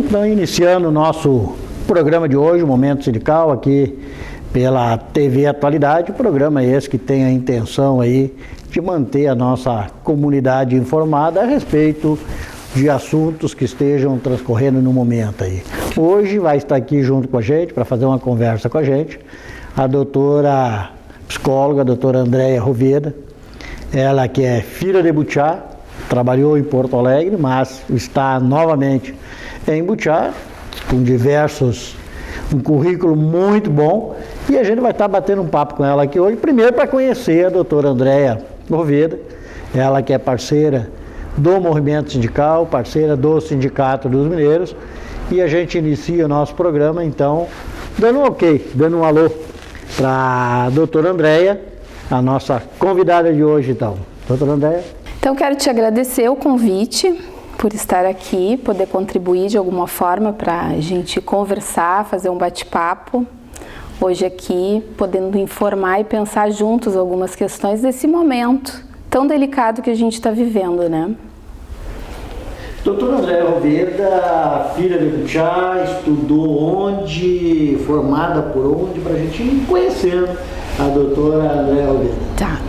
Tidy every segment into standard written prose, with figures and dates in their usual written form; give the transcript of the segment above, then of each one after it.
Então, iniciando o nosso programa de hoje, o Momento Sindical, aqui pela TV Atualidade, o programa é esse que tem a intenção aí de manter a nossa comunidade informada a respeito de assuntos que estejam transcorrendo no momento aí. Hoje vai estar aqui junto com a gente, para fazer uma conversa com a gente, a doutora psicóloga, a doutora Andréia Roveda, ela que é filha de Butiá, trabalhou em Porto Alegre, mas está novamente em Butiá, com um currículo muito bom, e a gente vai estar batendo um papo com ela aqui hoje, primeiro para conhecer a doutora Andréia Roveda, ela que é parceira do movimento sindical, parceira do Sindicato dos Mineiros, e a gente inicia o nosso programa, então, dando um ok, dando um alô para a doutora Andréia, a nossa convidada de hoje, então. Doutora Andréia. Então, quero te agradecer o convite por estar aqui, poder contribuir de alguma forma para a gente conversar, fazer um bate-papo. Hoje aqui, podendo informar e pensar juntos algumas questões desse momento tão delicado que a gente está vivendo, né? Doutora Andréia Roveda, filha de Butiá, estudou onde, formada por onde, para a gente ir conhecendo a doutora Andréia Roveda. Tá,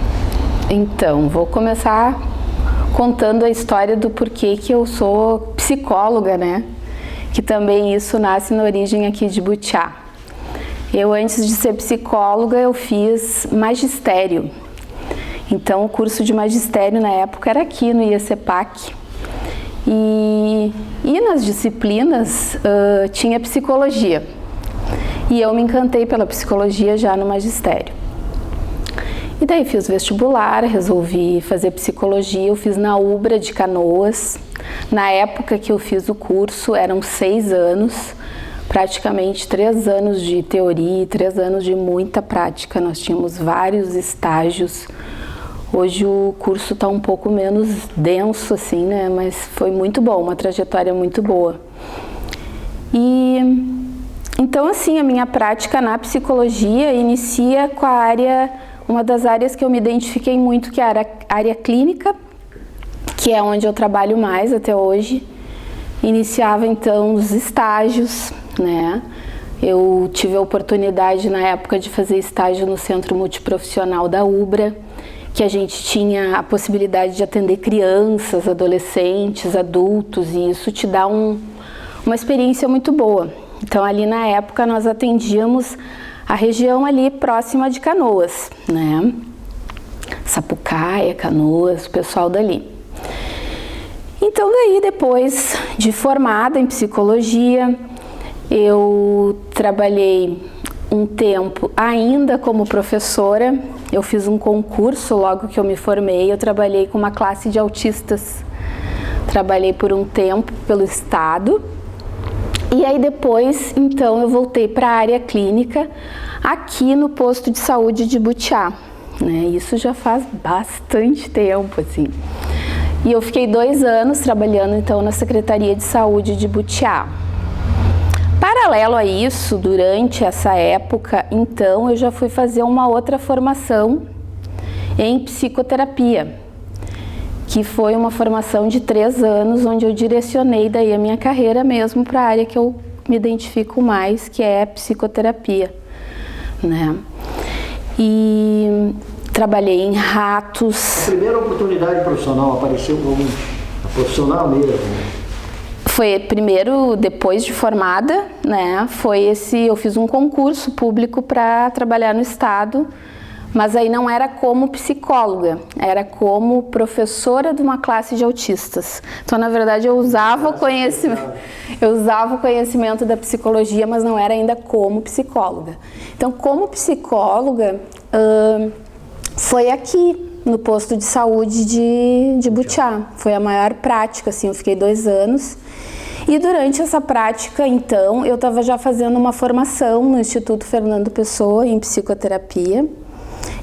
então, vou começar contando a história do porquê que eu sou psicóloga, né? Que também isso nasce na origem aqui de Butiá. Eu, antes de ser psicóloga, eu fiz magistério. Então, o curso de magistério na época era aqui no IECEPAC. E nas disciplinas tinha psicologia. E eu me encantei pela psicologia já no magistério. E daí fiz vestibular, resolvi fazer psicologia, eu fiz na UBRA de Canoas. Na época que eu fiz o curso eram 6 anos, praticamente 3 anos de teoria e 3 anos de muita prática. Nós tínhamos vários estágios. Hoje o curso está um pouco menos denso, assim, né? Mas foi muito bom, uma trajetória muito boa. E então, assim, a minha prática na psicologia inicia com a área, uma das áreas que eu me identifiquei muito, que é a área clínica, que é onde eu trabalho mais até hoje. Iniciava, então, os estágios, né? Eu tive a oportunidade, na época, de fazer estágio no Centro Multiprofissional da UBRA, que a gente tinha a possibilidade de atender crianças, adolescentes, adultos, e isso te dá uma experiência muito boa. Então, ali na época, nós atendíamos a região ali próxima de Canoas, né? Sapucaia, Canoas, o pessoal dali. Então, daí, depois de formada em psicologia, eu trabalhei um tempo ainda como professora. Eu fiz um concurso logo que eu me formei, eu trabalhei com uma classe de autistas. Trabalhei por um tempo pelo estado. E aí depois, então, eu voltei para a área clínica aqui no posto de saúde de Butiá, né? Isso já faz bastante tempo, assim. E eu fiquei 2 anos trabalhando, então, na Secretaria de Saúde de Butiá. Paralelo a isso, durante essa época, então, eu já fui fazer uma outra formação em psicoterapia, que foi uma formação de 3 anos, onde eu direcionei daí a minha carreira mesmo para a área que eu me identifico mais, que é psicoterapia, né? E trabalhei em ratos. A primeira oportunidade profissional apareceu como profissional mesmo? Foi primeiro, depois de formada, né? Eu fiz um concurso público para trabalhar no estado, mas aí não era como psicóloga, era como professora de uma classe de autistas. Então, na verdade, eu usava o conhecimento da psicologia, mas não era ainda como psicóloga. Então, como psicóloga, foi aqui no posto de saúde de Butiá. Foi a maior prática, assim, eu fiquei 2 anos. E durante essa prática, então, eu estava já fazendo uma formação no Instituto Fernando Pessoa em psicoterapia.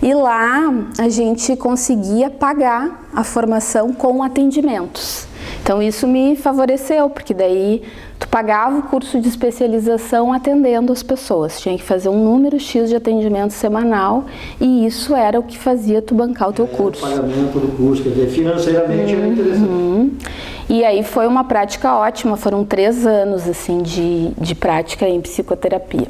E lá a gente conseguia pagar a formação com atendimentos. Então isso me favoreceu, porque daí tu pagava o curso de especialização atendendo as pessoas. Tinha que fazer um número X de atendimento semanal e isso era o que fazia tu bancar o teu curso. O pagamento do curso, quer dizer, financeiramente era interessante. E aí foi uma prática ótima, foram 3 anos assim de prática em psicoterapia.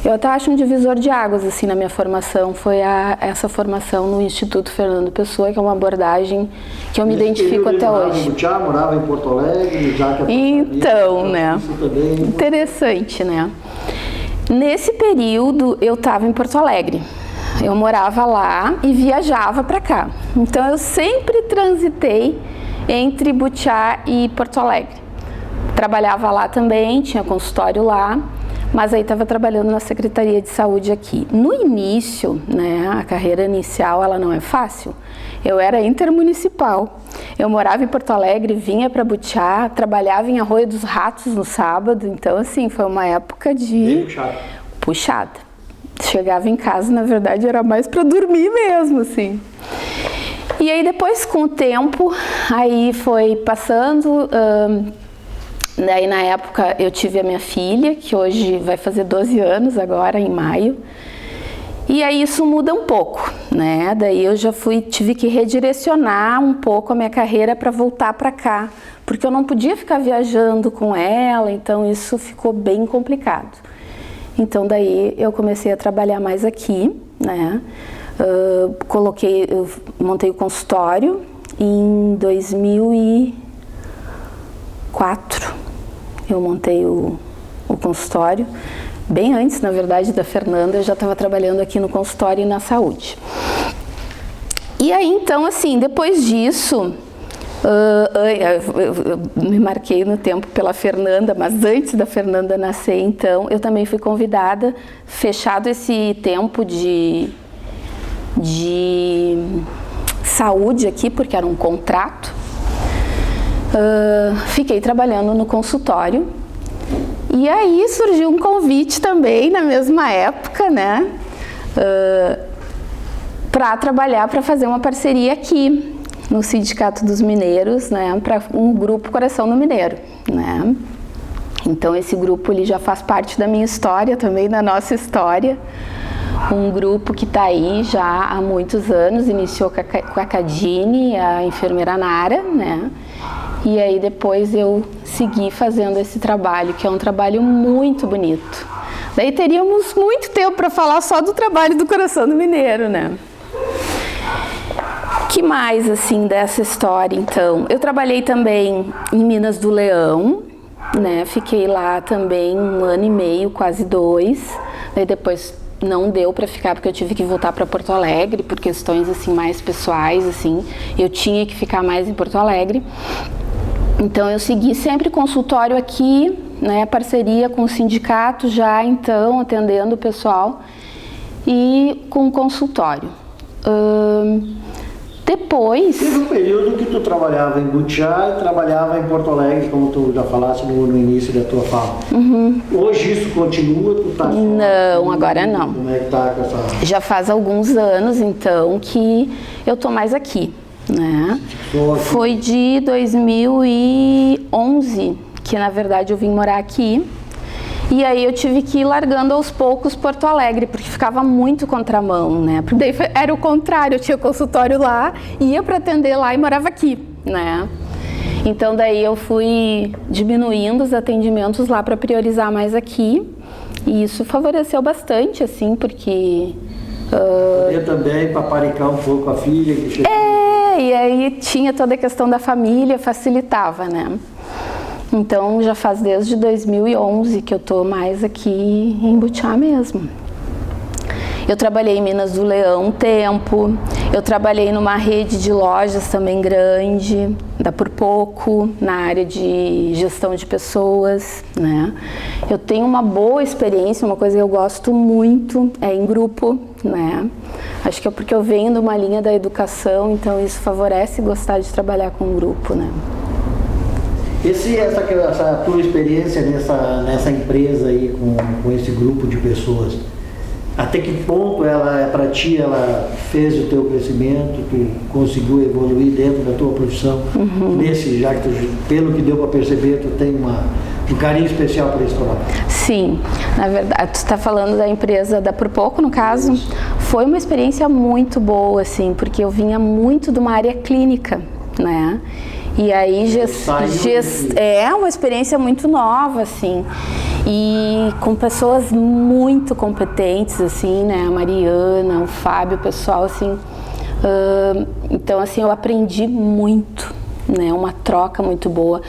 Eu até acho um divisor de águas assim na minha formação, foi essa formação no Instituto Fernando Pessoa, que é uma abordagem que eu me identifico até hoje. Morava em Porto Alegre, já que então, né? Interessante, né? Nesse período eu estava em Porto Alegre. Eu morava lá e viajava para cá. Então eu sempre transitei entre Butiá e Porto Alegre. Trabalhava lá também, tinha consultório lá, mas aí estava trabalhando na Secretaria de Saúde aqui. No início, né, a carreira inicial ela não é fácil. Eu era intermunicipal. Eu morava em Porto Alegre, vinha para Butiá, trabalhava em Arroio dos Ratos no sábado. Então, assim, foi uma época de puxada. Chegava em casa, na verdade, era mais para dormir mesmo, assim. E aí depois, com o tempo, aí foi passando. Daí na época eu tive a minha filha, que hoje vai fazer 12 anos agora, em maio. E aí isso muda um pouco, né? Daí eu já tive que redirecionar um pouco a minha carreira para voltar para cá, porque eu não podia ficar viajando com ela, então isso ficou bem complicado. Então daí eu comecei a trabalhar mais aqui, né? Eu montei o consultório em 2004. Eu montei o consultório. Bem antes, na verdade, da Fernanda, eu já estava trabalhando aqui no consultório e na saúde. E aí, então, assim, depois disso, eu me marquei no tempo pela Fernanda, mas antes da Fernanda nascer, então, eu também fui convidada, fechado esse tempo de saúde aqui, porque era um contrato, fiquei trabalhando no consultório. E aí surgiu um convite também, na mesma época, né, para trabalhar, para fazer uma parceria aqui no Sindicato dos Mineiros, né, para um grupo Coração do Mineiro, né. Então esse grupo ele já faz parte da minha história também, da nossa história. Um grupo que está aí já há muitos anos, iniciou com a Cadine, a enfermeira Nara, né. E aí depois eu segui fazendo esse trabalho, que é um trabalho muito bonito. Daí teríamos muito tempo para falar só do trabalho do Coração do Mineiro, né? Que mais, assim, dessa história, então? Eu trabalhei também em Minas do Leão, né? Fiquei lá também 1 ano e meio, quase 2. Daí depois não deu para ficar, porque eu tive que voltar para Porto Alegre, por questões, assim, mais pessoais, assim. Eu tinha que ficar mais em Porto Alegre. Então eu segui sempre consultório aqui, né, parceria com o sindicato já, então, atendendo o pessoal, e com consultório. Depois... Teve um período que tu trabalhava em Butiá e trabalhava em Porto Alegre, como tu já falaste no início da tua fala. Uhum. Hoje isso continua? Tu tá não, agora não. Como é que tá com essa... Já faz alguns anos, então, que eu tô mais aqui, né? Foi de 2011 que, na verdade, eu vim morar aqui. E aí eu tive que ir largando aos poucos Porto Alegre, porque ficava muito contramão, né? Porque daí era o contrário, eu tinha consultório lá, ia para atender lá e morava aqui, né? Então daí eu fui diminuindo os atendimentos lá para priorizar mais aqui. E isso favoreceu bastante, assim, porque... Poder também paparicar um pouco a filha que chegou. E aí tinha toda a questão da família, facilitava, né? Então já faz desde 2011 que eu tô mais aqui em Butiá mesmo. Eu trabalhei em Minas do Leão um tempo, eu trabalhei numa rede de lojas também grande, da Por Pouco, na área de gestão de pessoas, né? Eu tenho uma boa experiência, uma coisa que eu gosto muito é em grupo, né? Acho que é porque eu venho de uma linha da educação, então isso favorece gostar de trabalhar com um grupo, né? Essa tua experiência nessa empresa aí com esse grupo de pessoas, até que ponto para ti ela fez o teu crescimento, tu conseguiu evoluir dentro da tua profissão? Uhum. Já que pelo que deu para perceber, tu tem um carinho especial por esse trabalho. Sim, na verdade, tu está falando da empresa da Por Pouco, no caso. Isso. Foi uma experiência muito boa, assim, porque eu vinha muito de uma área clínica, né? E aí é uma experiência muito nova, assim, e com pessoas muito competentes, assim, né, a Mariana, o Fábio, o pessoal, assim, então, assim, eu aprendi muito, né, uma troca muito boa.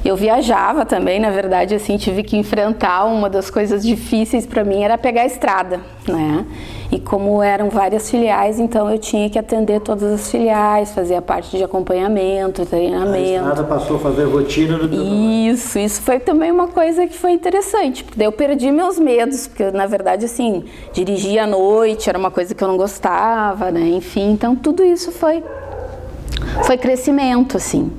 Eu viajava também, na verdade, assim, tive que enfrentar, uma das coisas difíceis para mim era pegar a estrada, né? E como eram várias filiais, então eu tinha que atender todas as filiais, fazer a parte de acompanhamento, treinamento. A estrada passou a fazer rotina do teu Isso foi também uma coisa que foi interessante, porque daí eu perdi meus medos, porque na verdade, assim, dirigir à noite era uma coisa que eu não gostava, né? Enfim, então tudo isso foi crescimento, assim.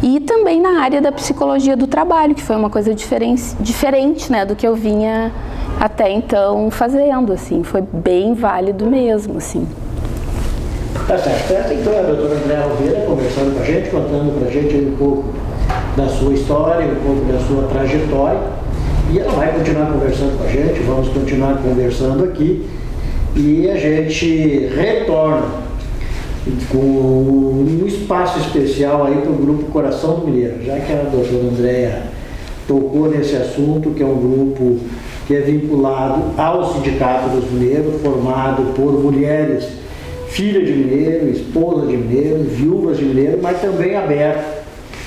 E também na área da psicologia do trabalho, que foi uma coisa diferente, né, do que eu vinha até então fazendo, assim, foi bem válido mesmo, assim. Tá certo. Então a doutora Andréa Roveda conversando com a gente, contando pra gente um pouco da sua história, um pouco da sua trajetória, e ela vai continuar conversando com a gente, vamos continuar conversando aqui, e a gente retorna com um espaço especial aí para o Grupo Coração do Mineiro, já que a doutora Andréa tocou nesse assunto, que é um grupo que é vinculado ao Sindicato dos Mineiros, formado por mulheres, filhas de mineiro, esposas de mineiro, viúvas de mineiro, mas também aberto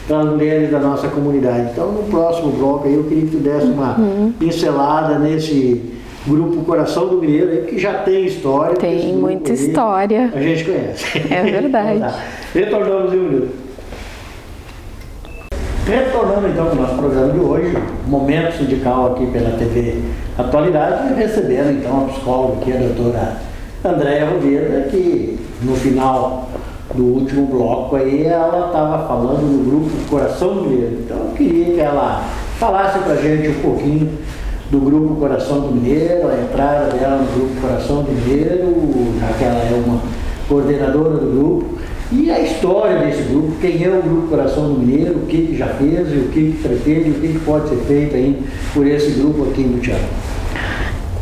para as mulheres da nossa comunidade. Então, no próximo bloco aí, eu queria que tu desse uma pincelada nesse Grupo Coração do Mineiro, aí, que já tem história. Tem muita história. A gente conhece. É verdade. Então, tá. Retornamos em um minuto. Retornando então para o nosso programa de hoje, Momento Sindical aqui pela TV Atualidade, recebendo então a psicóloga aqui, a doutora Andréa Roveda, que no final do último bloco aí ela estava falando do Grupo Coração do Mineiro. Então eu queria que ela falasse para a gente um pouquinho do Grupo Coração do Mineiro, a entrada dela no Grupo Coração do Mineiro, já que ela é uma coordenadora do grupo, e a história desse grupo, quem é o Grupo Coração do Mineiro, o que já fez, e o que pretende, o que pode ser feito aí por esse grupo aqui em Butiá.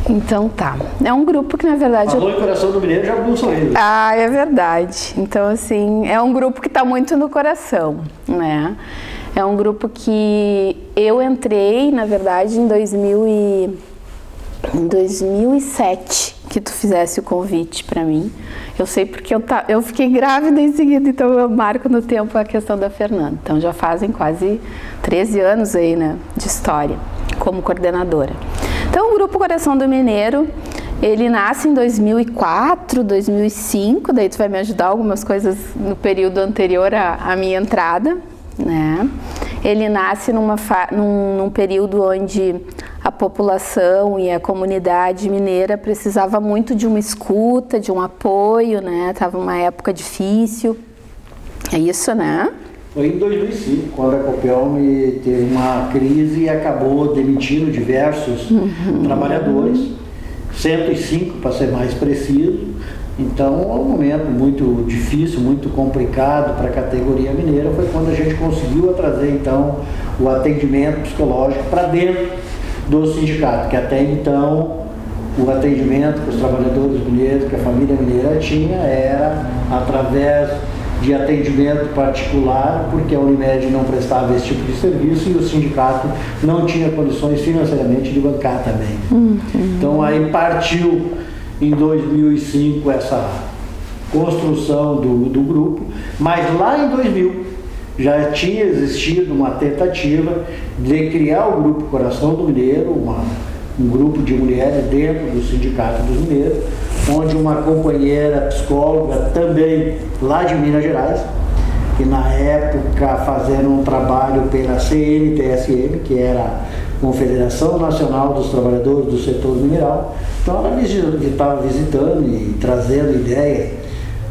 Então tá, é um grupo que na verdade... Falou em Coração do Mineiro, já abriu um sorriso. Ah, é verdade. Então assim, é um grupo que está muito no coração, né? É um grupo que eu entrei, na verdade, em 2007, que tu fizesse o convite para mim. Eu sei porque eu fiquei grávida em seguida, então eu marco no tempo a questão da Fernanda. Então já fazem quase 13 anos aí, né, de história como coordenadora. Então o Grupo Coração do Mineiro, ele nasce em 2004, 2005, daí tu vai me ajudar algumas coisas no período anterior à minha entrada, né? Ele nasce num período onde a população e a comunidade mineira precisava muito de uma escuta, de um apoio, né? Tava uma época difícil. É isso, né? Foi em 2005, quando a Copelme teve uma crise e acabou demitindo diversos trabalhadores, 105 para ser mais preciso. Então, é um momento muito difícil, muito complicado para a categoria mineira, foi quando a gente conseguiu trazer, então, o atendimento psicológico para dentro do sindicato, que até então o atendimento que os trabalhadores mineiros, que a família mineira tinha, era através de atendimento particular, porque a Unimed não prestava esse tipo de serviço e o sindicato não tinha condições financeiramente de bancar também. Então, aí partiu em 2005 essa construção do grupo, mas lá em 2000 já tinha existido uma tentativa de criar o Grupo Coração do Mineiro, um grupo de mulheres dentro do Sindicato dos Mineiros, onde uma companheira psicóloga também lá de Minas Gerais, que na época fazendo um trabalho pela CNTSM, que era a Confederação Nacional dos Trabalhadores do Setor Mineral. Então ela estava visitando e trazendo ideias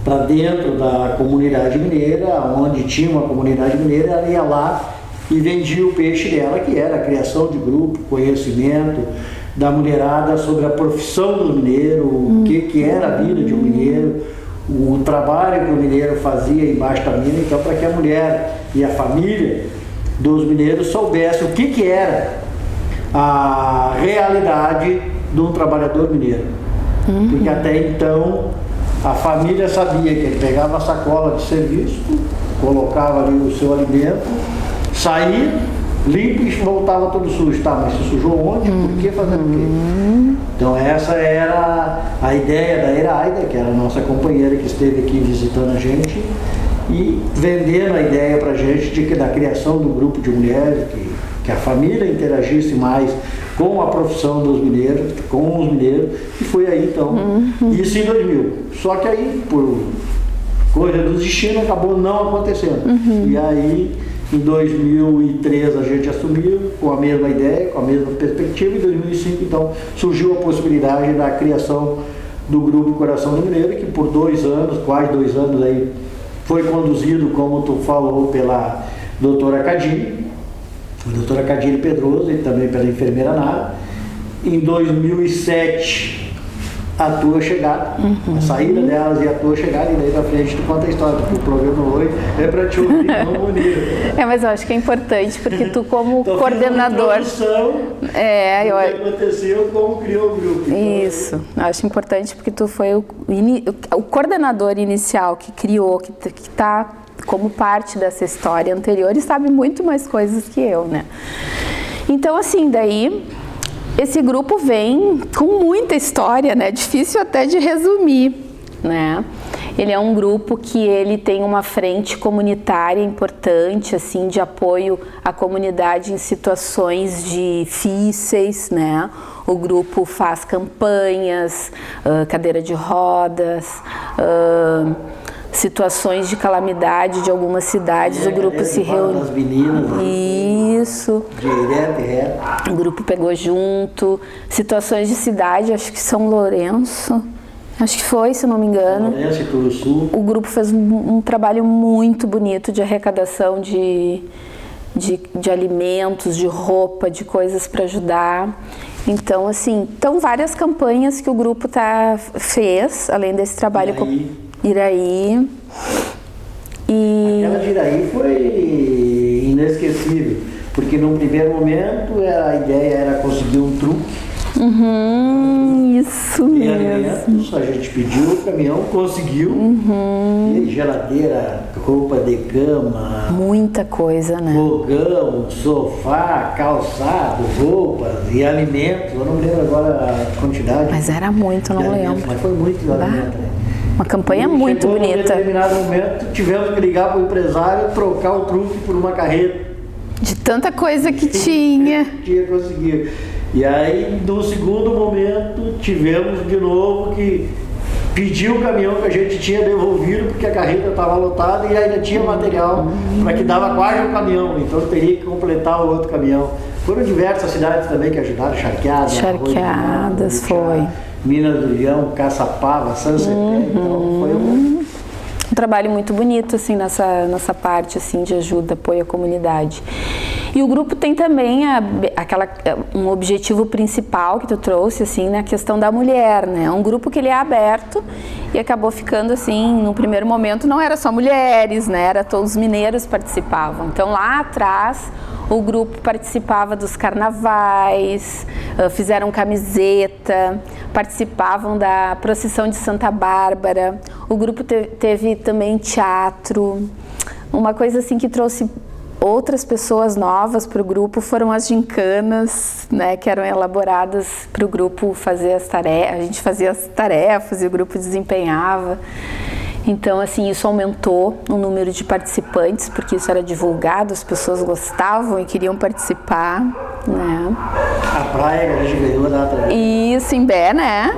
para dentro da comunidade mineira, onde tinha uma comunidade mineira, ela ia lá e vendia o peixe dela, que era a criação de grupo, conhecimento da mulherada sobre a profissão do mineiro, o que era a vida de um mineiro, o trabalho que o mineiro fazia embaixo da mina, então para que a mulher e a família dos mineiros soubessem o que era a realidade de um trabalhador mineiro. Porque até então a família sabia que ele pegava a sacola de serviço, colocava ali o seu alimento, saía, limpo e voltava todo sujo. Tá, mas se sujou onde? Por que fazendo o quê? Então essa era a ideia da Iraida, que era a nossa companheira que esteve aqui visitando a gente e vendendo a ideia pra gente da criação do grupo de mulheres, que a família interagisse mais com a profissão dos mineiros, com os mineiros, e foi aí então, isso em 2000. Só que aí, por coisa do destino, acabou não acontecendo. E aí, em 2003 a gente assumiu com a mesma ideia, com a mesma perspectiva, e em 2005 então surgiu a possibilidade da criação do Grupo Coração do Mineiro, que por 2 anos, quase 2 anos aí, foi conduzido, como tu falou, pela doutora Cadine, a doutora Cadine Pedroso, e também pela enfermeira Nara. Em 2007 a tua chegada, a saída delas e a tua chegada, e daí pra frente tu conta a história, porque o programa hoje é pra te ouvir, não bonito. Mas eu acho que é importante, porque tu como coordenador... O que aconteceu, como criou o grupo. Isso, eu acho importante porque tu foi o coordenador inicial que criou, que tá como parte dessa história anterior e sabe muito mais coisas que eu, né? Então, assim, daí... Esse grupo vem com muita história, né? Difícil até de resumir, né? Ele é um grupo que ele tem uma frente comunitária importante, assim, de apoio à comunidade em situações difíceis, né? O grupo faz campanhas, cadeira de rodas, situações de calamidade de algumas cidades, o grupo se reúne. Das meninas, isso. Direto e reto. O grupo pegou junto. Situações de cidade, acho que São Lourenço. Acho que foi, se não me engano. São Lourenço e Turuçu. O grupo fez um trabalho muito bonito de arrecadação de alimentos, de roupa, de coisas para ajudar. Então, assim, estão várias campanhas que o grupo fez, além desse trabalho com Iraí. Aquela de Iraí foi inesquecível, porque num primeiro momento a ideia era conseguir um truque. Isso mesmo. A gente pediu o caminhão, conseguiu. E geladeira, roupa de cama. Muita coisa, né? Fogão, sofá, calçado, roupas e alimentos. Eu não lembro agora a quantidade. Mas era muito, não lembro. Mas foi muito alimento, né? Uma campanha muito bonita. Em determinado momento, tivemos que ligar para o empresário, trocar o truque por uma carreta. De tanta coisa que tinha. Tinha conseguido. E aí, no segundo momento, tivemos de novo que pedir o caminhão que a gente tinha devolvido, porque a carreta estava lotada e ainda tinha material para que dava quase um caminhão. Então, teria que completar o outro caminhão. Foram diversas cidades também que ajudaram, Charqueadas, foi. Minas do Leão, Caçapava, São Sebastião, então foi um trabalho muito bonito, assim, nessa parte, assim, de ajuda, apoio à comunidade. E o grupo tem também um objetivo principal que tu trouxe, assim, na questão da mulher, né? É um grupo que ele é aberto e acabou ficando, assim, no primeiro momento não era só mulheres, né? Era todos os mineiros participavam. Então, lá atrás, o grupo participava dos carnavais, fizeram camiseta, participavam da procissão de Santa Bárbara. O grupo teve também teatro. Uma coisa assim que trouxe outras pessoas novas para o grupo foram as gincanas, né, que eram elaboradas para o grupo fazer as tarefas. A gente fazia as tarefas e o grupo desempenhava. Então, assim, isso aumentou o número de participantes, porque isso era divulgado, as pessoas gostavam e queriam participar, né? A praia que a gente ganhou na data. Isso, em Bé, né?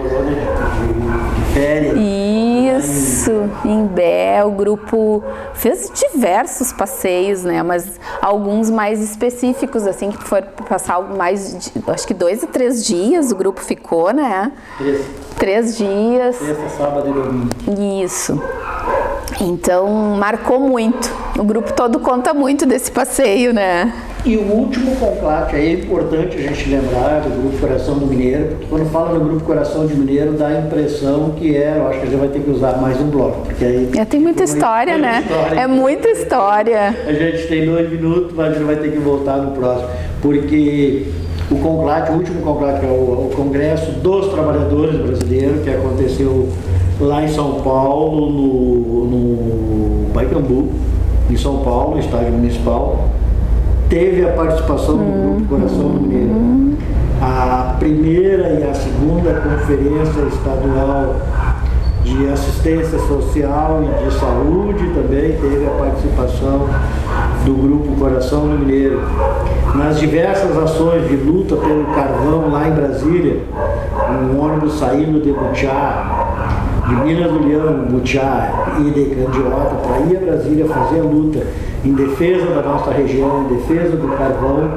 De férias. Isso, em Bé, o grupo fez diversos passeios, né? Mas alguns mais específicos, assim, que foram passar mais, acho que 2 a 3 dias o grupo ficou, né? 3 dias. Sexta, sábado e domingo. Isso. Então, marcou muito. O grupo todo conta muito desse passeio, né? E o último conclave, aí é importante a gente lembrar do Grupo Coração do Mineiro, porque quando fala no Grupo Coração de Mineiro, dá a impressão que eu acho que a gente vai ter que usar mais um bloco, porque aí... Tem muita história, né? É muita história. A gente tem 2 minutos, mas a gente vai ter que voltar no próximo, porque o conclave, o último conclave, que é o Congresso dos Trabalhadores Brasileiros, que aconteceu lá em São Paulo, no Pacaembu, em São Paulo, estádio municipal. Teve a participação do Grupo Coração do Mineiro. A primeira e a segunda conferência estadual de assistência social e de saúde também teve a participação do Grupo Coração do Mineiro. Nas diversas ações de luta pelo carvão lá em Brasília, um ônibus saindo de Butiá, de Minas do Leão, Butiá e de Candiota, para ir a Brasília fazer a luta em defesa da nossa região, em defesa do carvão,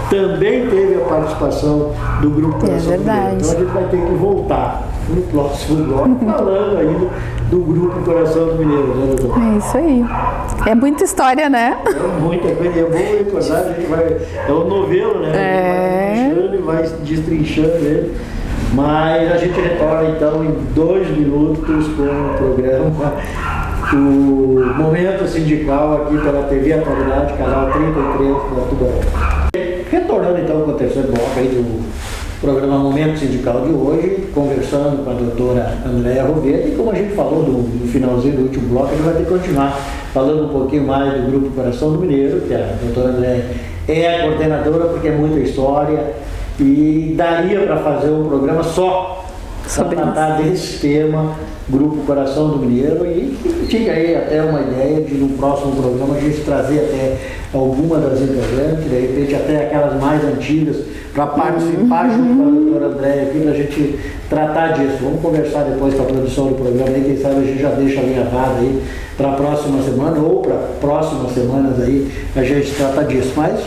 também teve a participação do Grupo Coração do Mineiro. Então a gente vai ter que voltar no próximo bloco falando ainda do Grupo Coração do Mineiro, né, doutor? É isso aí. É muita história, né? É muita coisa, é bom recordar, a gente vai... É um novelo, né? A gente vai destrinchando e vai destrinchando ele. Mas a gente retorna então em 2 minutos com o programa, o Momento Sindical aqui pela TV Atualidade, canal 33 da Tubarão. Retornando então com o terceiro bloco aí do programa Momento Sindical de hoje, conversando com a doutora Andréa Roveda, e como a gente falou no finalzinho do último bloco, a gente vai ter que continuar falando um pouquinho mais do Grupo Coração do Mineiro, que a doutora Andréa é a coordenadora, porque é muita história, e daria para fazer um programa só para tratar desse tema, Grupo Coração do Mineiro, e tinha aí até uma ideia de no próximo programa a gente trazer até alguma das integrantes, de repente até aquelas mais antigas, para participar junto com a doutora Andréa aqui, para a gente tratar disso. Vamos conversar depois com a produção do programa aí, quem sabe a gente já deixa alinhavado aí para a próxima semana ou para próximas semanas aí a gente trata disso. Mas,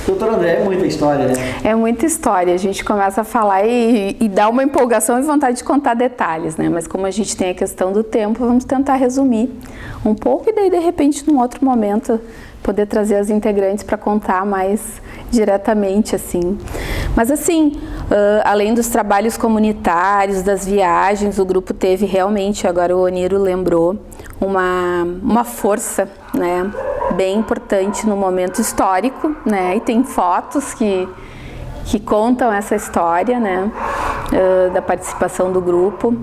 doutora Andréa, é muita história, né? É muita história. A gente começa a falar e dá uma empolgação e vontade de contar detalhes, né? Mas como a gente tem a questão do tempo, vamos tentar resumir um pouco e daí, de repente, num outro momento, poder trazer as integrantes para contar mais diretamente, assim. Mas, assim, além dos trabalhos comunitários, das viagens, o grupo teve realmente, agora o Oniro lembrou, uma força, né, bem importante no momento histórico, né, e tem fotos que contam essa história, né, da participação do grupo,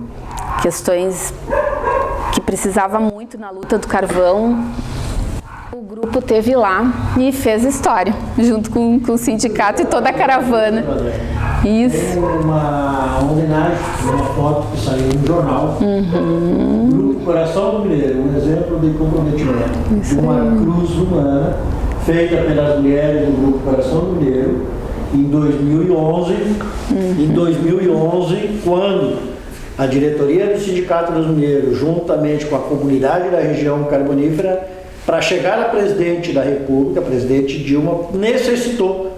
questões que precisava muito na luta do carvão. O grupo teve lá e fez história, junto com o sindicato e toda a caravana. Isso. Tem uma homenagem, uma foto que saiu no jornal. Grupo Coração do Mineiro, um exemplo de comprometimento. De uma cruz humana feita pelas mulheres do Grupo Coração do Mineiro em 2011. Em 2011, quando a diretoria do Sindicato dos Mineiros, juntamente com a comunidade da região carbonífera, para chegar a presidente da República, a presidente Dilma, necessitou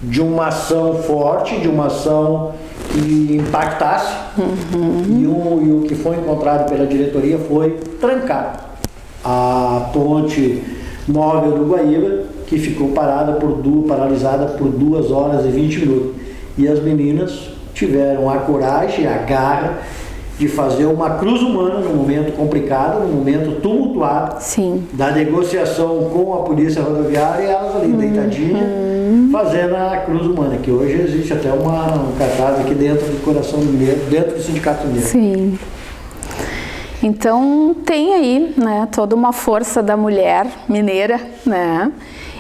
de uma ação forte, de uma ação que impactasse, e o que foi encontrado pela diretoria foi trancar a ponte móvel do Guaíba, que ficou paralisada por 2 horas e 20 minutos. E as meninas tiveram a coragem, a garra de fazer uma cruz humana num momento complicado, num momento tumultuado. Sim. Da negociação com a polícia rodoviária, e elas ali deitadinhas, fazendo a cruz humana, que hoje existe até um cartaz aqui dentro do Coração do Mineiro, dentro do Sindicato Mineiro. Sim. Então tem aí, né, toda uma força da mulher mineira, né?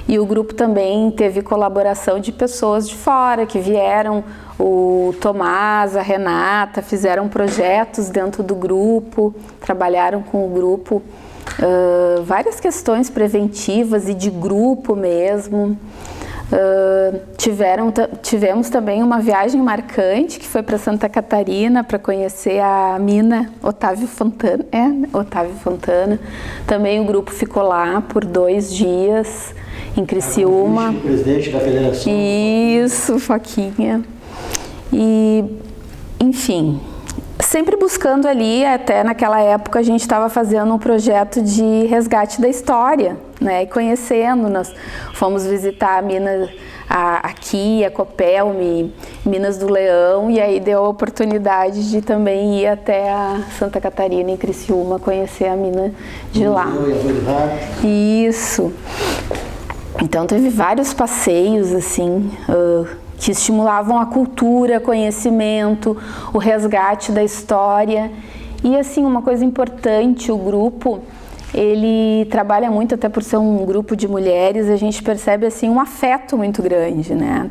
E o grupo também teve colaboração de pessoas de fora que vieram, o Tomás, a Renata, fizeram projetos dentro do grupo, trabalharam com o grupo, várias questões preventivas e de grupo mesmo. Tivemos também uma viagem marcante que foi para Santa Catarina para conhecer a mina Otávio Fontana. Também o grupo ficou lá por 2 dias em Criciúma. O presidente da federação. Isso, Foquinha. E, enfim, sempre buscando ali, até naquela época a gente estava fazendo um projeto de resgate da história, né, e conhecendo, nós fomos visitar a mina, aqui, a Copelme, Minas do Leão, e aí deu a oportunidade de também ir até a Santa Catarina, em Criciúma, conhecer a mina de lá. Isso. Então teve vários passeios, assim, que estimulavam a cultura, conhecimento, o resgate da história. E assim, uma coisa importante, o grupo, ele trabalha muito, até por ser um grupo de mulheres, a gente percebe assim um afeto muito grande, né?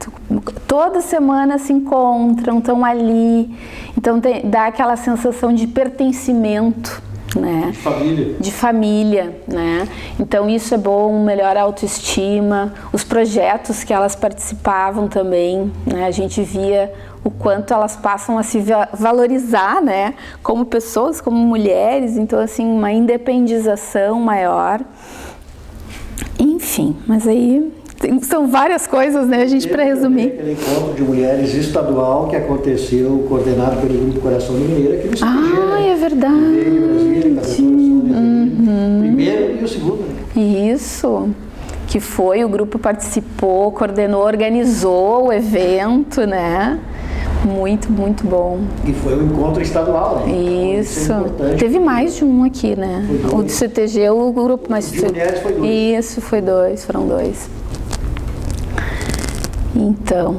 Toda semana se encontram, estão ali, então dá aquela sensação de pertencimento, né? De família, né? Então isso é bom, melhora a autoestima, os projetos que elas participavam também, né? A gente via o quanto elas passam a se valorizar, né? Como pessoas, como mulheres, então assim, uma independização maior. Enfim, mas aí são várias coisas, né, a gente, para resumir. Aquele encontro de mulheres estadual que aconteceu, coordenado pelo Grupo Coração de Mineira, aqui no CTG, né? É verdade. Primeiro e o segundo, né? Isso, que foi, o grupo participou, coordenou, organizou o evento, né? Muito, muito bom. E foi um encontro estadual, né? Isso. Teve mais de um aqui, né? O do CTG, o grupo mais... De mulheres foi 2. Isso, foram 2. Então,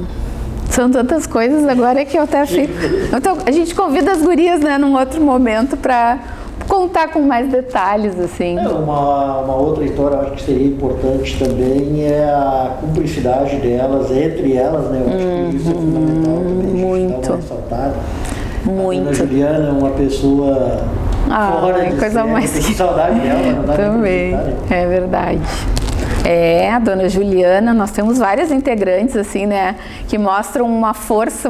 são tantas coisas agora que eu até fico... Então, a gente convida as gurias, né, num outro momento para contar com mais detalhes, assim. Uma outra história, eu acho que seria importante também, é a cumplicidade delas, entre elas, né? Eu acho que isso é fundamental também. Muito. Muito. A Dona Juliana é uma pessoa fora de coisa cena, mais que saudade dela, não dá também, é verdade. A Dona Juliana, nós temos várias integrantes, assim, né, que mostram uma força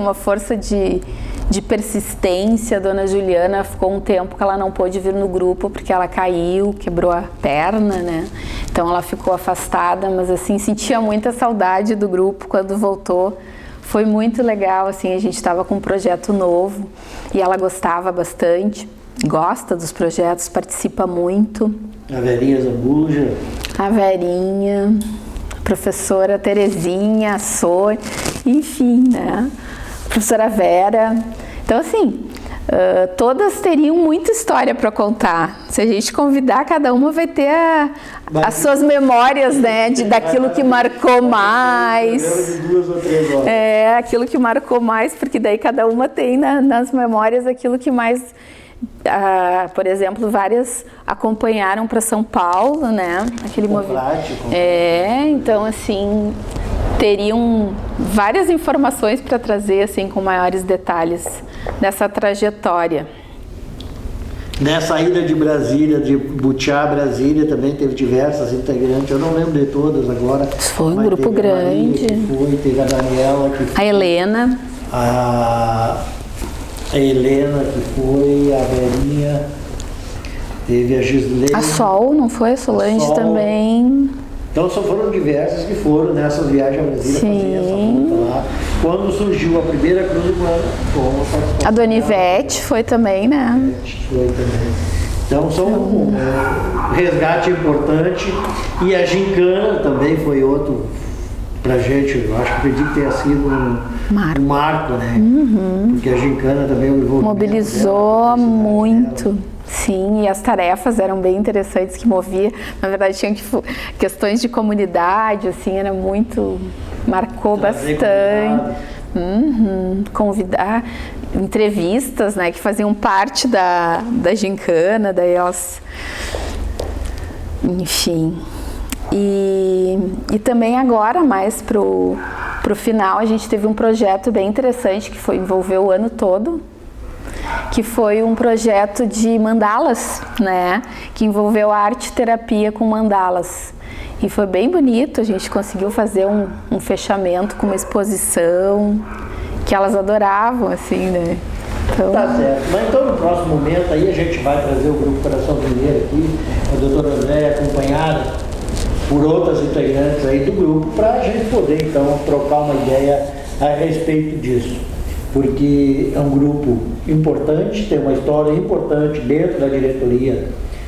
de persistência. A Dona Juliana ficou um tempo que ela não pôde vir no grupo porque ela caiu, quebrou a perna, né? Então ela ficou afastada, mas assim, sentia muita saudade do grupo quando voltou. Foi muito legal, assim, a gente estava com um projeto novo e ela gostava bastante, gosta dos projetos, participa muito. A Verinha Zambuja. A Verinha, a professora Terezinha, a Sônia, enfim, né? A professora Vera. Então, assim, todas teriam muita história para contar. Se a gente convidar, cada uma vai ter as suas memórias, né? Daquilo que marcou mais. De 2 ou 3 horas. Aquilo que marcou mais, porque daí cada uma tem nas memórias aquilo que mais... por exemplo, várias acompanharam para São Paulo, né? Aquele movimento. Então assim, teriam várias informações para trazer assim com maiores detalhes dessa trajetória. Nessa ida de Brasília, de Butiá, Brasília, também teve diversas integrantes, eu não lembro de todas agora. Foi um grupo grande. Teve a Daniela, a Helena. A Helena, que foi, a Verinha, teve a Gislene. A Sol, não foi? A Solange também. Então foram diversas que foram nessas viagens a Brasília fazer essa luta lá. Quando surgiu a primeira Cruz Humana, a Dona Ivete foi também, né? Foi também. Então são um resgate importante. E a gincana também foi outro pra gente, eu acho que acredito que tenha sido um marco, né? Porque a gincana também mobilizou muito. Sim, e as tarefas eram bem interessantes, que movia. Na verdade, tinha questões de comunidade, assim, era muito... Marcou bastante. Convidar entrevistas, né, que faziam parte da gincana, daí elas... Enfim... E também agora, mais pro final, a gente teve um projeto bem interessante que envolveu o ano todo, que foi um projeto de mandalas, né? Que envolveu arte-terapia com mandalas. E foi bem bonito, a gente conseguiu fazer um fechamento com uma exposição que elas adoravam, assim, né? Então... Tá certo. Mas então no próximo momento aí a gente vai trazer o Grupo Coração Mineiro aqui, a doutora Andréia acompanhada por outras integrantes aí do grupo, para a gente poder então trocar uma ideia a respeito disso. Porque é um grupo importante, tem uma história importante dentro da diretoria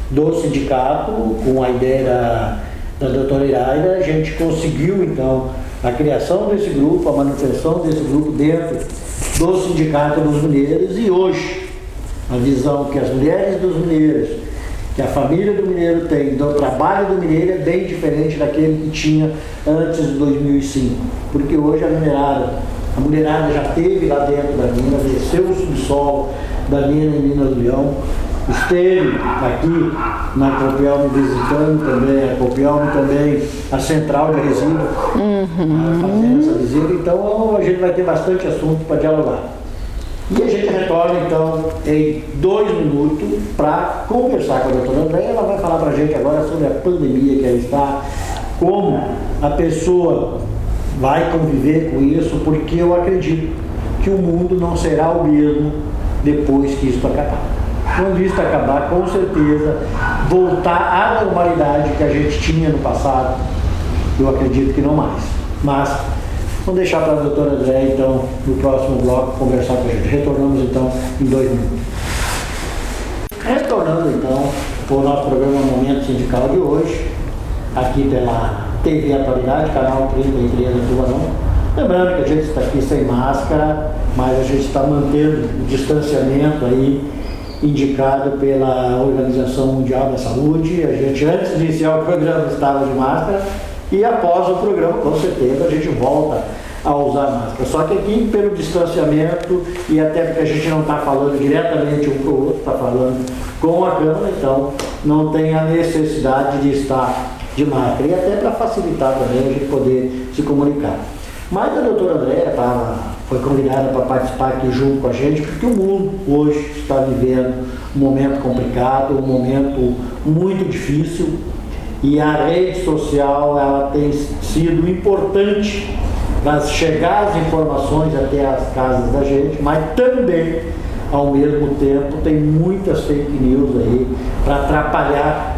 do sindicato, com a ideia da doutora Iraida, a gente conseguiu então a criação desse grupo, a manutenção desse grupo dentro do Sindicato dos Mineiros, e hoje a visão que as mulheres dos mineiros, que a família do mineiro tem, do trabalho do mineiro, é bem diferente daquele que tinha antes de 2005. Porque hoje a mulherada já esteve lá dentro da mina, desceu o subsolo da mina em Minas do Leão, esteve aqui na Copelme visitando também, a Copelme também, a central de resíduos, fazendo essa visita, então a gente vai ter bastante assunto para dialogar. E a gente retorna então em 2 minutos para conversar com a doutora Andréia. Ela vai falar para a gente agora sobre a pandemia que ela está, como a pessoa vai conviver com isso, porque eu acredito que o mundo não será o mesmo depois que isso acabar. Quando isso acabar, com certeza, voltar à normalidade que a gente tinha no passado, eu acredito que não mais. Mas vamos deixar para a doutora Andréia, então, no próximo bloco, conversar com a gente. Retornamos, então, em 2 minutos. Retornando, então, para o nosso programa Momento Sindical de hoje, aqui pela TV Atualidade, canal 33 da Tubarão. Lembrando que a gente está aqui sem máscara, mas a gente está mantendo o distanciamento aí indicado pela Organização Mundial da Saúde. A gente, antes de iniciar o programa, estava de máscara e após o programa, com certeza, a gente volta a usar máscara. Só que aqui, pelo distanciamento e até porque a gente não está falando diretamente um para o outro, está falando com a câmera, então não tem a necessidade de estar de máscara. E até para facilitar também a gente poder se comunicar. Mas a doutora Andréia foi convidada para participar aqui junto com a gente, porque o mundo hoje está vivendo um momento complicado, um momento muito difícil, e a rede social ela tem sido importante para chegar as informações até as casas da gente, mas também, ao mesmo tempo, tem muitas fake news aí para atrapalhar,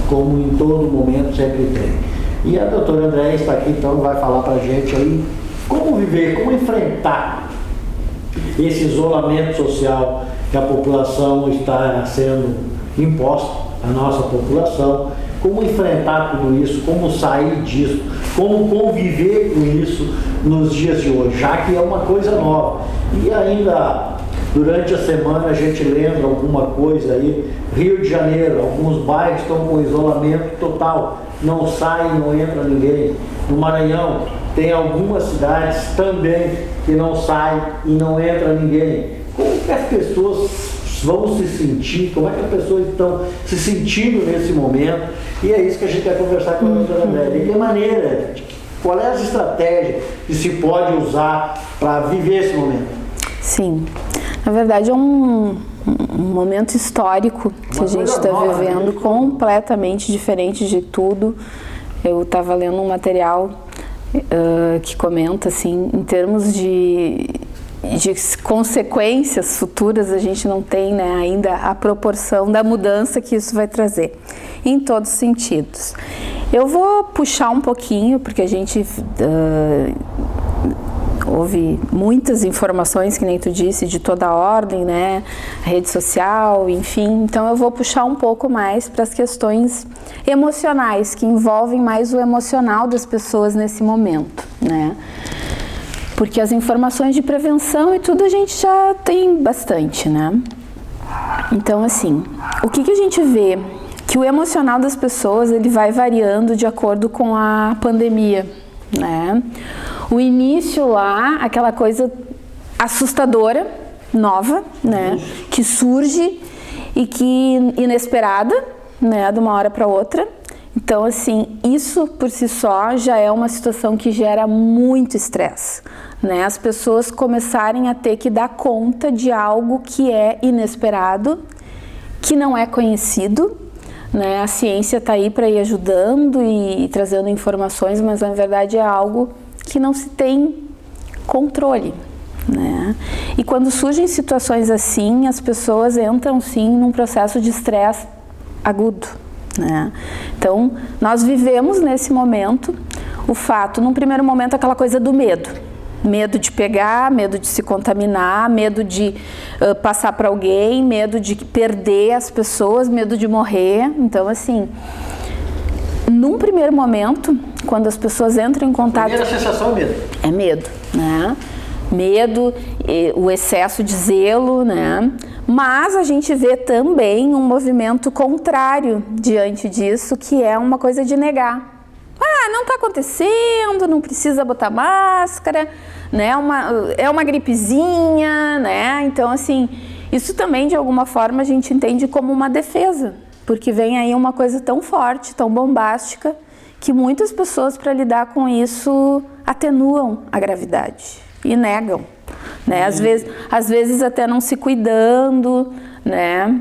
como em todo momento sempre tem. E a doutora Andréia está aqui, então vai falar para a gente aí como viver, como enfrentar esse isolamento social que a população está sendo imposta, a nossa população, como enfrentar tudo isso, como sair disso, como conviver com isso nos dias de hoje, já que é uma coisa nova. E ainda durante a semana a gente lembra alguma coisa aí, Rio de Janeiro, alguns bairros estão com isolamento total, não sai, não entra ninguém. No Maranhão tem algumas cidades também que não sai e não entra ninguém. Como que as pessoas vão se sentir, como é que as pessoas estão se sentindo nesse momento? E é isso que a gente quer conversar com a doutora Andréia. De que maneira, qual é a estratégia que se pode usar para viver esse momento? Sim, na verdade é um momento histórico que a gente está vivendo, completamente diferente de tudo. Eu estava lendo um material que comenta assim, em termos de consequências futuras, a gente não tem, né, ainda a proporção da mudança que isso vai trazer, em todos os sentidos. Eu vou puxar um pouquinho, porque a gente houve muitas informações, que nem tu disse, de toda a ordem, né, rede social, enfim, então eu vou puxar um pouco mais para as questões emocionais, que envolvem mais o emocional das pessoas nesse momento, né. Porque as informações de prevenção e tudo a gente já tem bastante, né? Então, assim, o que a gente vê? Que o emocional das pessoas, ele vai variando de acordo com a pandemia, né? O início lá, aquela coisa assustadora, nova, né? Que surge e que inesperada, né? De uma hora para outra. Então, assim, isso por si só já é uma situação que gera muito estresse, né? As pessoas começarem a ter que dar conta de algo que é inesperado, que não é conhecido, né? A ciência está aí para ir ajudando e trazendo informações, mas na verdade é algo que não se tem controle, né? E quando surgem situações assim, as pessoas entram sim num processo de estresse agudo, né? Então, nós vivemos nesse momento o fato, num primeiro momento, aquela coisa do medo. Medo de pegar, medo de se contaminar, medo de passar para alguém, medo de perder as pessoas, medo de morrer. Então, assim, num primeiro momento, quando as pessoas entram em contato... A primeira sensação é medo. É medo, né? Medo, o excesso de zelo, né? Mas a gente vê também um movimento contrário diante disso, que é uma coisa de negar. Ah, não está acontecendo, não precisa botar máscara, né? É uma gripezinha, né? Então, assim, Isso também, de alguma forma, a gente entende como uma defesa, porque vem aí uma coisa tão forte, tão bombástica, que muitas pessoas, para lidar com isso, atenuam a gravidade e negam, né? Às vezes até não se cuidando, né?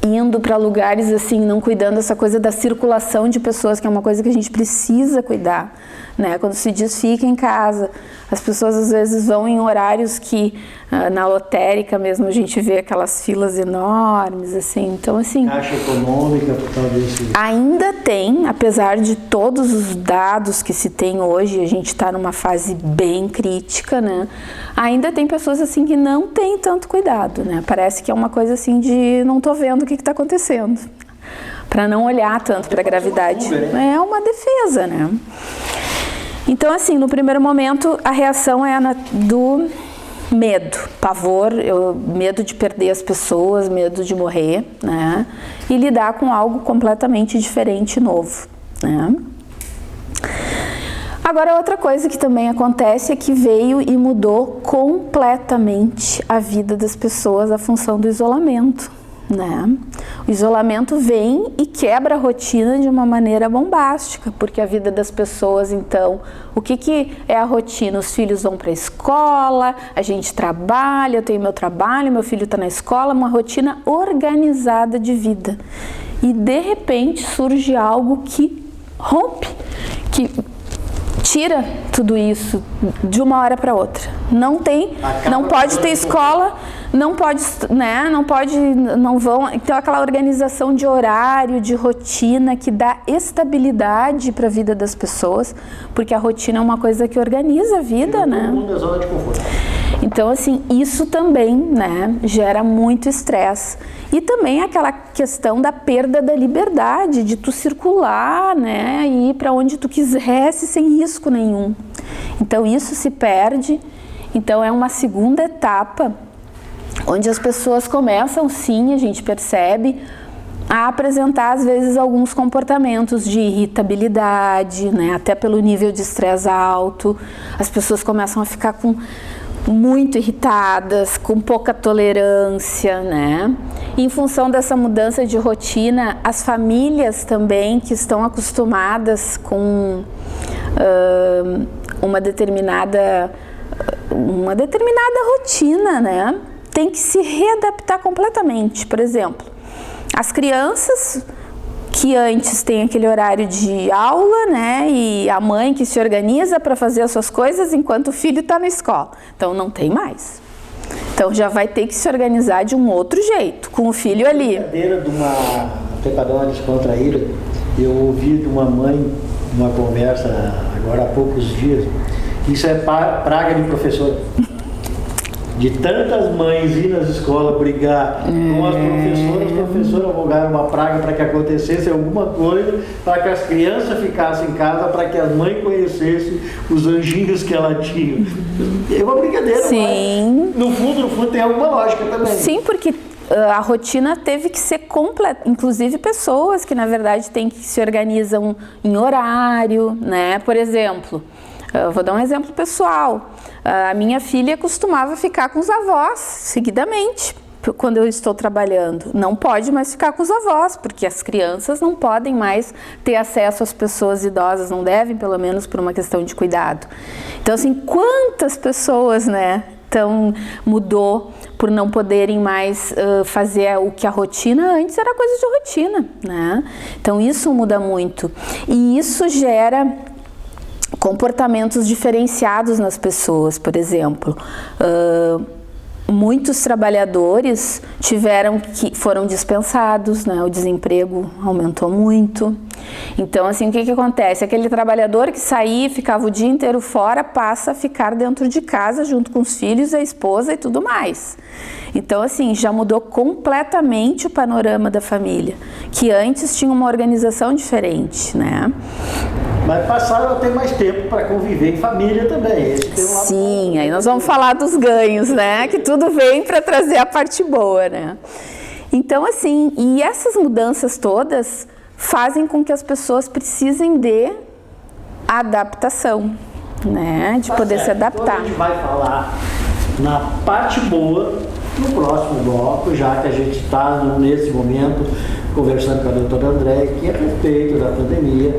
Indo para lugares assim, não cuidando dessa coisa da circulação de pessoas, que é uma coisa que a gente precisa cuidar, né? Quando se diz fica em casa, as pessoas às vezes vão em horários que na lotérica mesmo a gente vê aquelas filas enormes, assim. Então, assim, Caixa econômica, por causa desse... ainda tem, apesar de todos os dados que se tem hoje, a gente está numa fase bem crítica, né? Ainda tem pessoas assim que não têm tanto cuidado, né? Parece que é uma coisa assim de não tô vendo o que está acontecendo, para não olhar tanto para a gravidade. É uma defesa, né? Então, assim, no primeiro momento, a reação é do medo, pavor, medo de perder as pessoas, medo de morrer, né? E lidar com algo completamente diferente e novo, né? Agora, outra coisa que também acontece é que veio e mudou completamente a vida das pessoas, a função do isolamento, né? O isolamento vem e quebra a rotina de uma maneira bombástica, porque a vida das pessoas, então, o que é a rotina? Os filhos vão para a escola, a gente trabalha, eu tenho meu trabalho, meu filho está na escola, uma rotina organizada de vida. E, de repente, surge algo que rompe, que tira tudo isso de uma hora para outra. Não pode ter escola, não pode, né? Não vão. Então, aquela organização de horário, de rotina que dá estabilidade para a vida das pessoas, porque a rotina é uma coisa que organiza a vida, né? Todo mundo é zona de conforto. Então, assim, isso também, né, gera muito estresse. E também aquela questão da perda da liberdade, de tu circular, né, e ir para onde tu quisesse sem risco nenhum. Então, isso se perde. Então, é uma segunda etapa onde as pessoas começam, sim, a gente percebe, a apresentar, às vezes, alguns comportamentos de irritabilidade, né, até pelo nível de estresse alto. As pessoas começam a ficar muito irritadas, com pouca tolerância, né? Em função dessa mudança de rotina, as famílias também que estão acostumadas com uma determinada rotina, né? Tem que se readaptar completamente. Por exemplo, as crianças que antes tem aquele horário de aula, né, e a mãe que se organiza para fazer as suas coisas enquanto o filho está na escola. Então, não tem mais. Então, já vai ter que se organizar de um outro jeito, com o filho ali. Brincadeira de para dar uma descontraída, eu ouvi de uma mãe, numa conversa agora há poucos dias, que isso é praga de professor. De tantas mães ir nas escolas brigar com as professoras alvogaram uma praga para que acontecesse alguma coisa, para que as crianças ficassem em casa, para que as mães conhecessem os anjinhos que ela tinha. É uma brincadeira, sim. Mas no fundo tem alguma lógica também. Sim, porque a rotina teve que ser completa, inclusive pessoas que na verdade se organizam em horário, né? Por exemplo, eu vou dar um exemplo pessoal. A minha filha costumava ficar com os avós seguidamente quando eu estou trabalhando. Não pode mais ficar com os avós, porque as crianças não podem mais ter acesso às pessoas idosas, não devem, pelo menos por uma questão de cuidado. Então, assim, quantas pessoas, né, mudou por não poderem mais fazer o que a rotina antes era coisa de rotina, né? Então, isso muda muito. E isso gera comportamentos diferenciados nas pessoas. Por exemplo, muitos trabalhadores foram dispensados, né? O desemprego aumentou muito. Então, assim, o que acontece? Aquele trabalhador que saía e ficava o dia inteiro fora passa a ficar dentro de casa junto com os filhos, a esposa e tudo mais. Então, assim, já mudou completamente o panorama da família, que antes tinha uma organização diferente, né? Mas passaram a ter mais tempo para conviver em família também. Sim, aí nós vamos falar dos ganhos, né? Que tudo vem para trazer a parte boa, né? Então, assim, e essas mudanças todas fazem com que as pessoas precisem de adaptação, né? De poder se adaptar. Então, a gente vai falar na parte boa no próximo bloco, já que a gente está nesse momento conversando com a doutora Andréia, que é a respeito da pandemia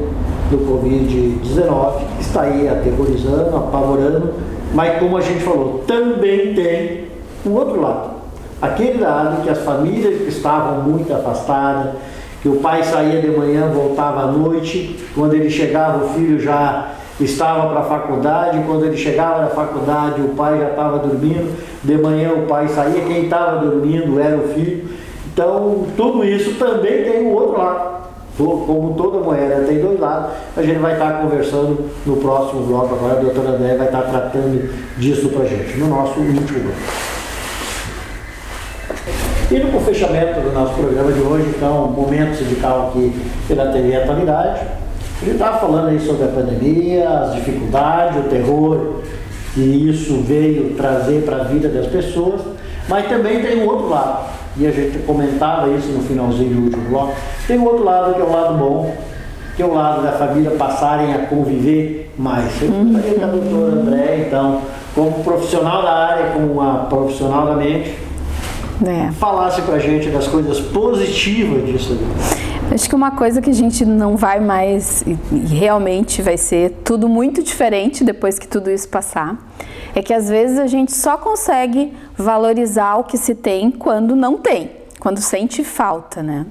do Covid-19, que está aí aterrorizando, apavorando, mas como a gente falou, também tem o outro lado. Aquele lado que as famílias que estavam muito afastadas, que o pai saía de manhã, voltava à noite, quando ele chegava o filho já estava para a faculdade, quando ele chegava na faculdade o pai já estava dormindo, de manhã o pai saía, quem estava dormindo era o filho. Então tudo isso também tem o outro lado. Como toda moeda tem dois lados, a gente vai estar conversando no próximo bloco. Agora a doutora Andréia vai estar tratando disso para a gente, no nosso último bloco. E no fechamento do nosso programa de hoje, então, Momento Sindical aqui pela TV Atualidade, a gente estava falando aí sobre a pandemia, as dificuldades, o terror que isso veio trazer para a vida das pessoas, mas também tem um outro lado, e a gente comentava isso no finalzinho do último bloco, tem um outro lado que é o lado bom, que é o lado da família passarem a conviver mais. Eu gostaria que a doutora Andréia, então, como profissional da área, como uma profissional da mente, falasse pra gente das coisas positivas disso ali. Acho que uma coisa que a gente não vai mais, e realmente vai ser tudo muito diferente depois que tudo isso passar, é que às vezes a gente só consegue valorizar o que se tem quando não tem, quando sente falta, né?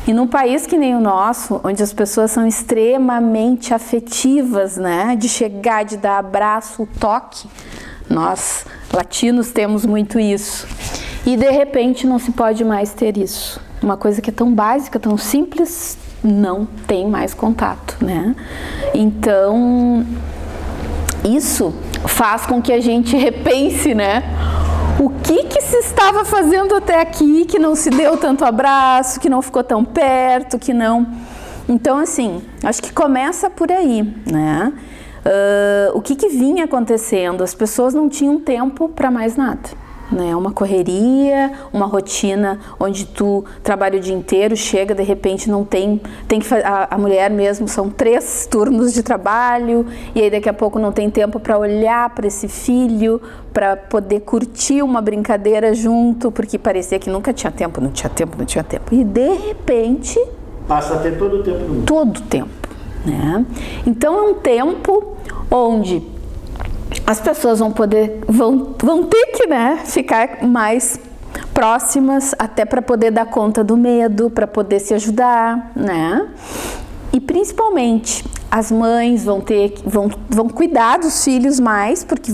E num país que nem o nosso, onde as pessoas são extremamente afetivas, né? De chegar, de dar abraço, toque, nós latinos temos muito isso. E de repente não se pode mais ter isso. Uma coisa que é tão básica, tão simples, não tem mais contato, né? Então, isso faz com que a gente repense, né? O que se estava fazendo até aqui, que não se deu tanto abraço, que não ficou tão perto, que não... Então, assim, acho que começa por aí, né? O que vinha acontecendo? As pessoas não tinham tempo para mais nada. Né, uma correria, uma rotina onde tu trabalha o dia inteiro, chega, de repente não tem que a mulher mesmo, são 3 turnos de trabalho, e aí daqui a pouco não tem tempo para olhar para esse filho, para poder curtir uma brincadeira junto, porque parecia que nunca tinha tempo, não tinha tempo, e de repente... Passa a ter todo o tempo do mundo. Todo o tempo, né? Então é um tempo onde as pessoas vão ter que, né, ficar mais próximas, até para poder dar conta do medo, para poder se ajudar, né? E principalmente as mães vão cuidar dos filhos mais, porque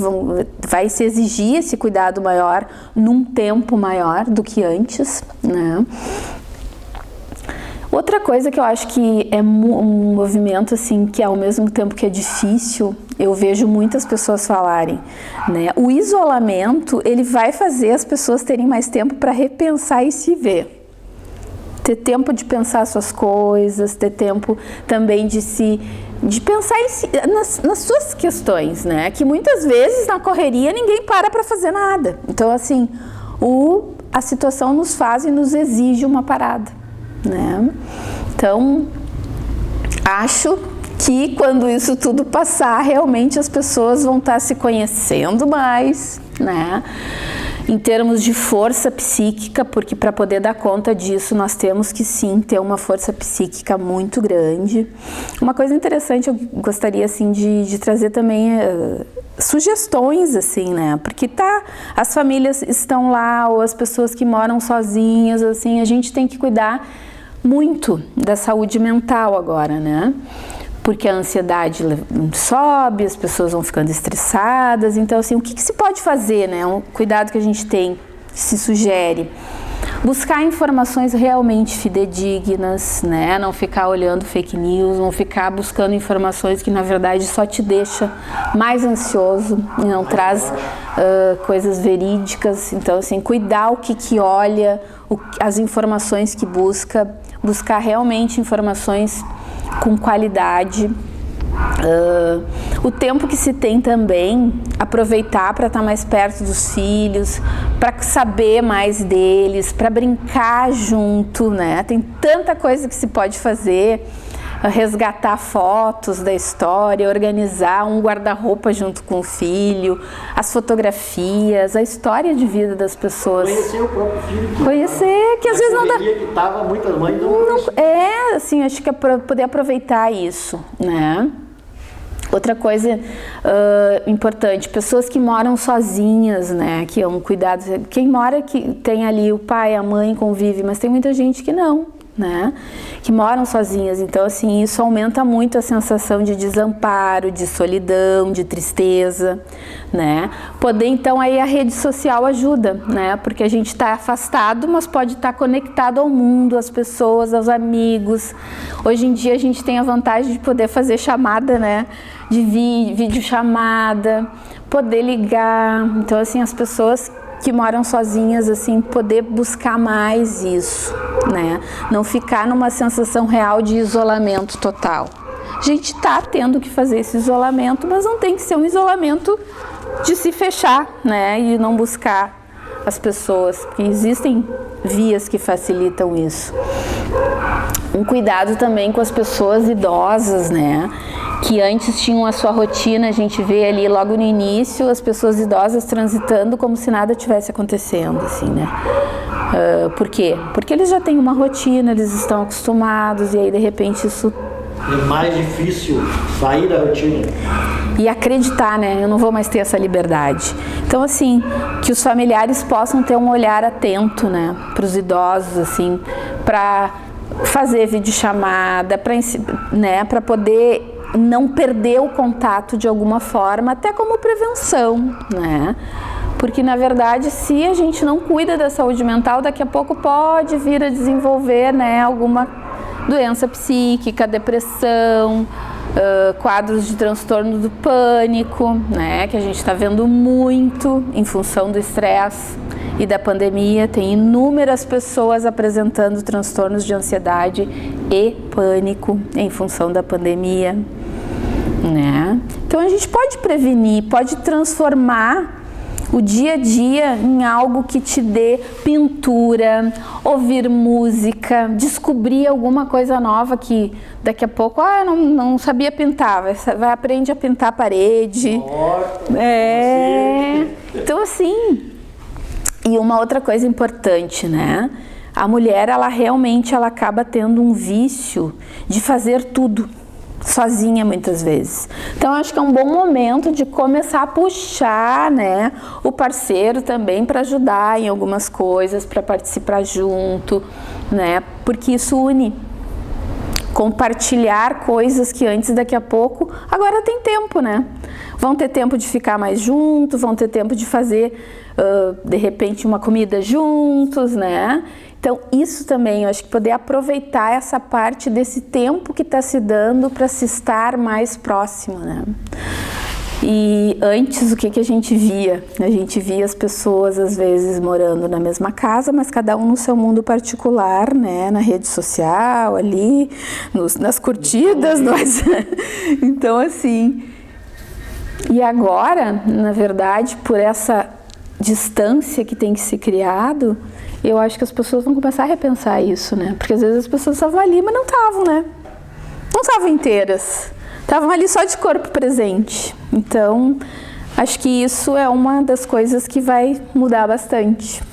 vai se exigir esse cuidado maior num tempo maior do que antes, né? Outra coisa que eu acho que é um movimento assim que ao mesmo tempo que é difícil, eu vejo muitas pessoas falarem, né? O isolamento, ele vai fazer as pessoas terem mais tempo para repensar e se ver. Ter tempo de pensar suas coisas, ter tempo também de pensar nas suas questões, né? Que muitas vezes na correria ninguém para fazer nada. Então assim, a situação nos faz e nos exige uma parada, né? Então, acho que quando isso tudo passar, realmente as pessoas vão estar se conhecendo mais, né? Em termos de força psíquica, porque para poder dar conta disso, nós temos que sim ter uma força psíquica muito grande. Uma coisa interessante, eu gostaria assim de trazer também sugestões, assim, né? Porque as famílias estão lá, ou as pessoas que moram sozinhas, assim, a gente tem que cuidar muito da saúde mental agora, né? Porque a ansiedade sobe, as pessoas vão ficando estressadas. Então, assim, o que se pode fazer, né? Um cuidado que a gente tem, se sugere. Buscar informações realmente fidedignas, né? Não ficar olhando fake news, não ficar buscando informações que, na verdade, só te deixa mais ansioso e não traz coisas verídicas. Então, assim, cuidar o que olha, as informações que buscar realmente informações com qualidade. O tempo que se tem também, aproveitar para estar mais perto dos filhos, para saber mais deles, para brincar junto, né? Tem tanta coisa que se pode fazer. resgatar fotos da história, organizar um guarda-roupa junto com o filho, as fotografias, a história de vida das pessoas. Conhecer o próprio filho. Conhecer, que às vezes não dá... que tava, muitas mães não assim, acho que é para poder aproveitar isso, né? Outra coisa importante, pessoas que moram sozinhas, né, que é um cuidado, quem mora que tem ali o pai, a mãe convive, mas tem muita gente que não, né, que moram sozinhas, então assim, isso aumenta muito a sensação de desamparo, de solidão, de tristeza, né, poder então aí a rede social ajuda, né, porque a gente está afastado, mas pode estar conectado ao mundo, às pessoas, aos amigos. Hoje em dia a gente tem a vantagem de poder fazer chamada, né, de vídeo chamada, poder ligar, então assim, as pessoas que moram sozinhas, assim, poder buscar mais isso, né? Não ficar numa sensação real de isolamento total. A gente tá tendo que fazer esse isolamento, mas não tem que ser um isolamento de se fechar, né? E não buscar as pessoas, porque existem vias que facilitam isso. Um cuidado também com as pessoas idosas, né? Que antes tinham a sua rotina, a gente vê ali logo no início as pessoas idosas transitando como se nada tivesse acontecendo, assim, né? Por quê? Porque eles já têm uma rotina, eles estão acostumados e aí de repente isso... É mais difícil sair da rotina. E acreditar, né? Eu não vou mais ter essa liberdade. Então, assim, que os familiares possam ter um olhar atento, né? Para os idosos, assim, para fazer videochamada, para poder não perder o contato de alguma forma, até como prevenção, né? Porque, na verdade, se a gente não cuida da saúde mental, daqui a pouco pode vir a desenvolver, né, alguma doença psíquica, depressão, quadros de transtorno do pânico, né, que a gente está vendo muito em função do estresse e da pandemia. Tem inúmeras pessoas apresentando transtornos de ansiedade e pânico em função da pandemia, né? Então a gente pode prevenir, pode transformar o dia a dia em algo que te dê pintura, ouvir música, descobrir alguma coisa nova que daqui a pouco, não sabia pintar, vai aprender a pintar a parede. Então assim, e uma outra coisa importante, né? A mulher, ela realmente acaba tendo um vício de fazer tudo sozinha muitas vezes. Então acho que é um bom momento de começar a puxar, né, o parceiro também para ajudar em algumas coisas, para participar junto, né? Porque isso une. Compartilhar coisas que antes, daqui a pouco, agora tem tempo, né? Vão ter tempo de ficar mais juntos, vão ter tempo de fazer, de repente, uma comida juntos, né? Então, isso também, eu acho que poder aproveitar essa parte desse tempo que está se dando para se estar mais próximo, né? E antes, o que a gente via? A gente via as pessoas, às vezes, morando na mesma casa, mas cada um no seu mundo particular, né? Na rede social, ali, nas curtidas. Então, assim... E agora, na verdade, por essa distância que tem que ser criado, eu acho que as pessoas vão começar a repensar isso, né? Porque às vezes as pessoas estavam ali, mas não estavam, né? Não estavam inteiras. Estavam ali só de corpo presente. Então, acho que isso é uma das coisas que vai mudar bastante.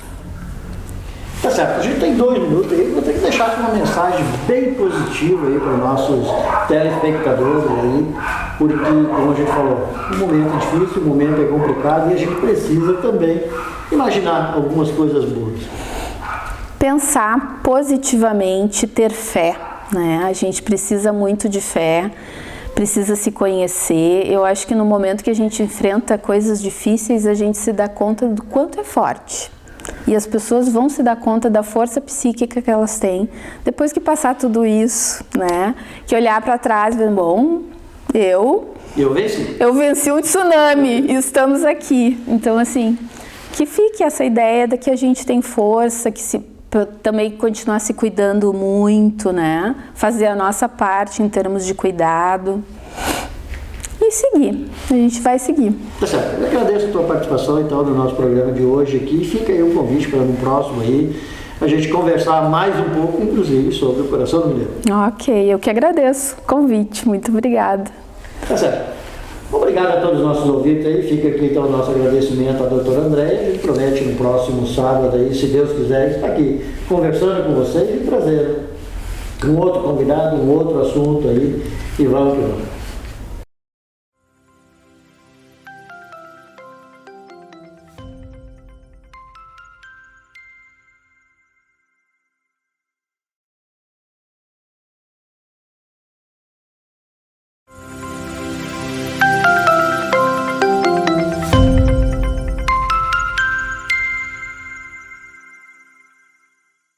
Tá certo, a gente tem 2 minutos aí, vou ter que deixar aqui uma mensagem bem positiva aí para os nossos telespectadores aí, porque, como a gente falou, o momento é difícil, o momento é complicado e a gente precisa também imaginar algumas coisas boas. Pensar positivamente, ter fé, né? A gente precisa muito de fé, precisa se conhecer. Eu acho que no momento que a gente enfrenta coisas difíceis, a gente se dá conta do quanto é forte. E as pessoas vão se dar conta da força psíquica que elas têm depois que passar tudo isso, né? Que olhar para trás e ver, bom, eu venci um tsunami e estamos aqui. Então, assim, que fique essa ideia de que a gente tem força, que também continuar se cuidando muito, né? Fazer a nossa parte em termos de cuidado. E seguir, a gente vai seguir. Tá certo, eu agradeço a tua participação então no nosso programa de hoje aqui, fica aí um convite para no próximo aí, a gente conversar mais um pouco, inclusive, sobre o Coração do Mineiro. Ok, eu que agradeço o convite. Muito obrigada. Tá certo. Obrigado a todos os nossos ouvintes aí. Fica aqui então o nosso agradecimento à doutora Andréia. A gente promete no próximo sábado aí, se Deus quiser, estar aqui conversando com vocês e trazendo um outro convidado, um outro assunto aí. E vamos que vamos.